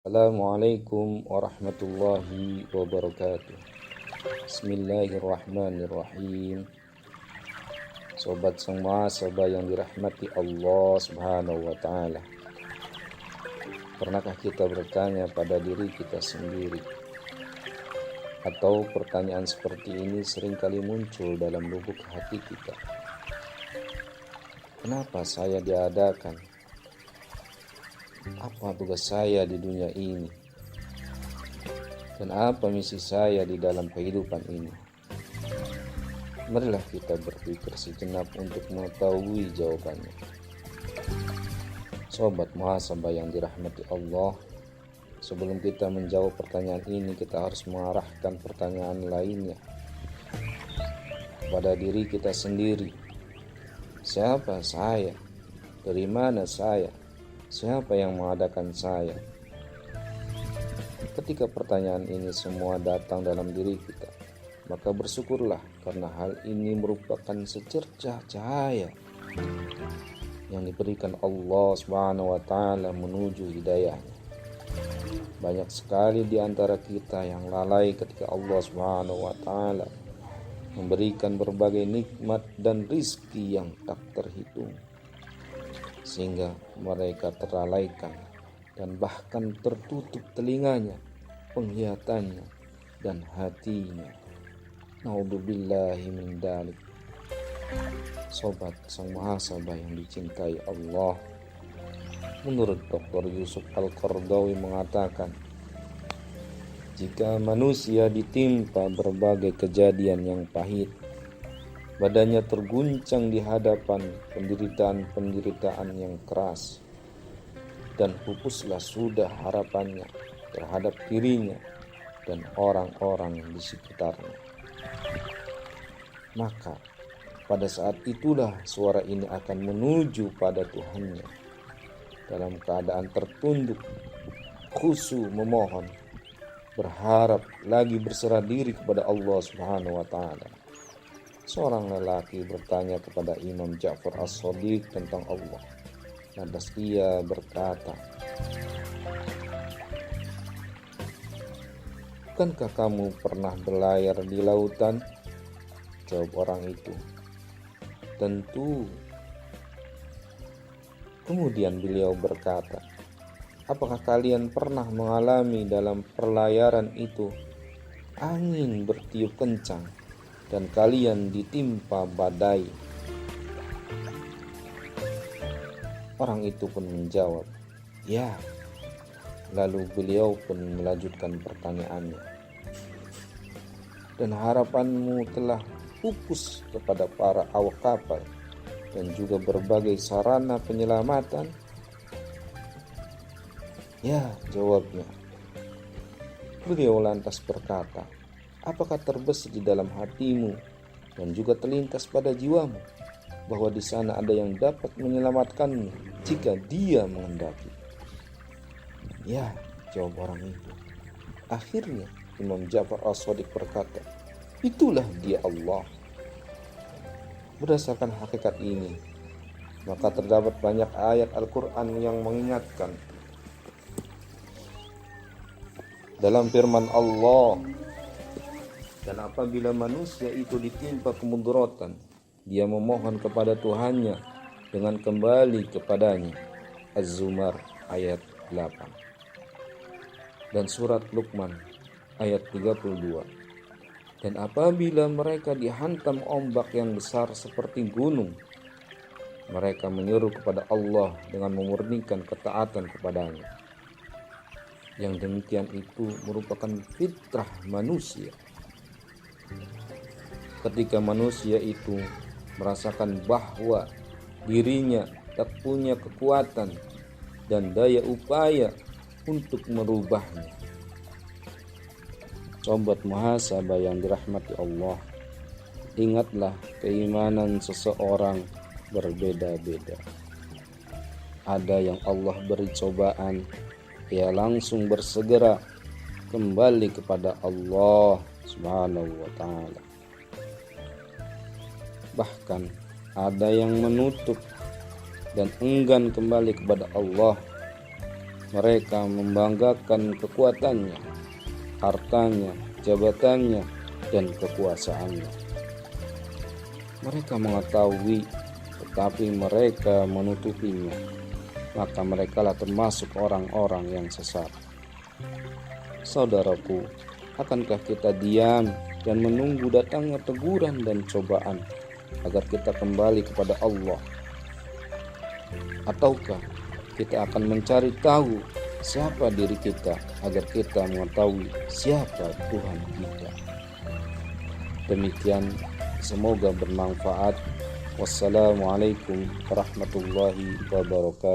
Assalamualaikum warahmatullahi wabarakatuh. Bismillahirrahmanirrahim. Sobat semua, sobat yang dirahmati Allah Subhanahu wa taala. Pernahkah kita bertanya pada diri kita sendiri? Atau pertanyaan seperti ini seringkali muncul dalam lubuk hati kita. Kenapa saya diadakan? Apa tugas saya di dunia ini? Dan apa misi saya di dalam kehidupan ini? Marilah kita berpikir sejenak untuk mengetahui jawabannya. Sobat muhasabah yang dirahmati Allah, sebelum kita menjawab pertanyaan ini, kita harus mengarahkan pertanyaan lainnya pada diri kita sendiri. Siapa saya? Dari mana saya? Siapa yang mengadakan saya? Ketika pertanyaan ini semua datang dalam diri kita, maka bersyukurlah karena hal ini merupakan secercah cahaya yang diberikan Allah Subhanahu wa taala menuju hidayahnya. Banyak sekali di antara kita yang lalai ketika Allah Subhanahu wa taala memberikan berbagai nikmat dan rizki yang tak terhitung, sehingga mereka terlalaikan dan bahkan tertutup telinganya, penglihatannya, dan hatinya. Naudzubillahi min dzalik. Sobat sang muhasabah yang dicintai Allah, menurut Dr. Yusuf Al-Qaradawi mengatakan, jika manusia ditimpa berbagai kejadian yang pahit, badannya terguncang di hadapan penderitaan-penderitaan yang keras, dan pupuslah sudah harapannya terhadap dirinya dan orang-orang di sekitarnya. Maka pada saat itulah suara ini akan menuju pada Tuhannya dalam keadaan tertunduk, khusyuk memohon, berharap lagi berserah diri kepada Allah Subhanahu wa taala. Seorang lelaki bertanya kepada Imam Ja'far As-Shadiq tentang Allah. Lantas ia berkata, "Bukankah kamu pernah berlayar di lautan?" Jawab orang itu, "Tentu." Kemudian beliau berkata, "Apakah kalian pernah mengalami dalam perlayaran itu angin bertiup kencang dan kalian ditimpa badai?" Orang itu pun menjawab, "Ya." Lalu beliau pun melanjutkan pertanyaannya, "Dan harapanmu telah pupus kepada para awak kapal dan juga berbagai sarana penyelamatan?" "Ya," jawabnya. Beliau lantas berkata, "Apakah terbesit di dalam hatimu dan juga terlintas pada jiwamu bahwa di sana ada yang dapat menyelamatkanmu jika Dia menghendaki?" "Ya," jawab orang itu. Akhirnya Imam Ja'far As-Shadiq berkata, "Itulah Dia Allah." Berdasarkan hakikat ini, maka terdapat banyak ayat Al-Quran yang mengingatkan. Dalam firman Allah, "Dan apabila manusia itu ditimpa kemudaratan, dia memohon kepada Tuhannya dengan kembali kepadanya." Az-Zumar ayat 8. Dan surat Luqman ayat 32. "Dan apabila mereka dihantam ombak yang besar seperti gunung, mereka menyeru kepada Allah dengan memurnikan ketaatan kepadanya." Yang demikian itu merupakan fitrah manusia. Ketika manusia itu merasakan bahwa dirinya tak punya kekuatan dan daya upaya untuk merubahnya. Sobat muhasabah yang dirahmati Allah, ingatlah keimanan seseorang berbeda-beda. Ada yang Allah beri cobaan, ia langsung bersegera kembali kepada Allah Subhanahu wa taala. Bahkan ada yang menutup dan enggan kembali kepada Allah mereka membanggakan kekuatannya, hartanya, jabatannya, dan kekuasaannya. Mereka mengetahui, tetapi mereka menutupinya. Maka merekalah termasuk orang-orang yang sesat. Saudaraku, akankah kita diam dan menunggu datangnya teguran dan cobaan agar kita kembali kepada Allah? Ataukah kita akan mencari tahu siapa diri kita agar kita mengetahui siapa Tuhan kita? Demikian, semoga bermanfaat. Wassalamualaikum warahmatullahi wabarakatuh.